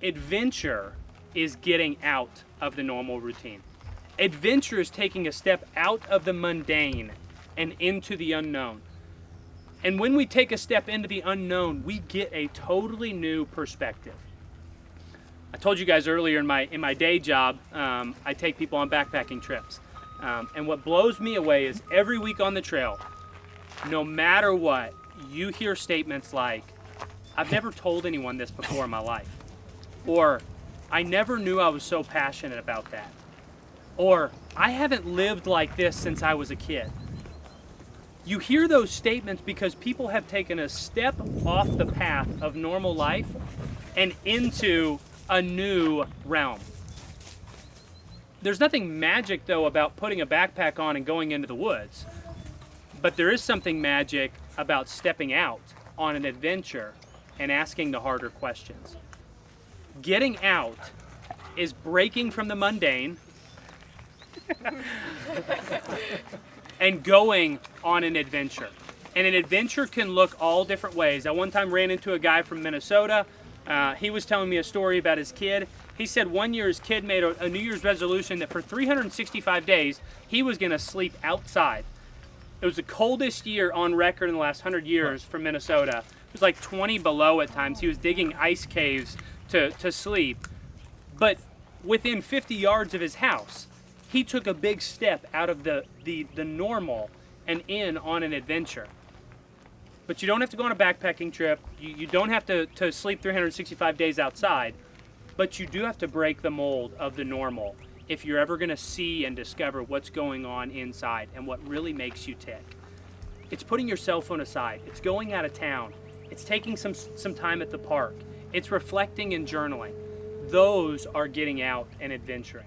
Adventure is getting out of the normal routine. Adventure is taking a step out of the mundane and into the unknown. And when we take a step into the unknown, we get a totally new perspective. I told you guys earlier in my day job, I take people on backpacking trips. And what blows me away is every week on the trail, no matter what, you hear statements like, I've never told anyone this before in my life. Or, I never knew I was so passionate about that. Or, I haven't lived like this since I was a kid. You hear those statements because people have taken a step off the path of normal life and into a new realm. There's nothing magic, though, about putting a backpack on and going into the woods. But there is something magic about stepping out on an adventure and asking the harder questions. Getting out is breaking from the mundane and going on an adventure. And an adventure can look all different ways. I one time ran into a guy from Minnesota. He was telling me a story about his kid. He said one year his kid made a New Year's resolution that for 365 days he was going to sleep outside. It was the coldest year on record in the last 100 years for Minnesota. It was like 20 below at times. He was digging ice caves to sleep. But within 50 yards of his house, he took a big step out of the normal and in on an adventure. But you don't have to go on a backpacking trip. You don't have to sleep 365 days outside. But you do have to break the mold of the normal if you're ever going to see and discover what's going on inside and what really makes you tick. It's putting your cell phone aside. It's going out of town. It's taking some time at the park. It's reflecting and journaling. Those are getting out and adventuring.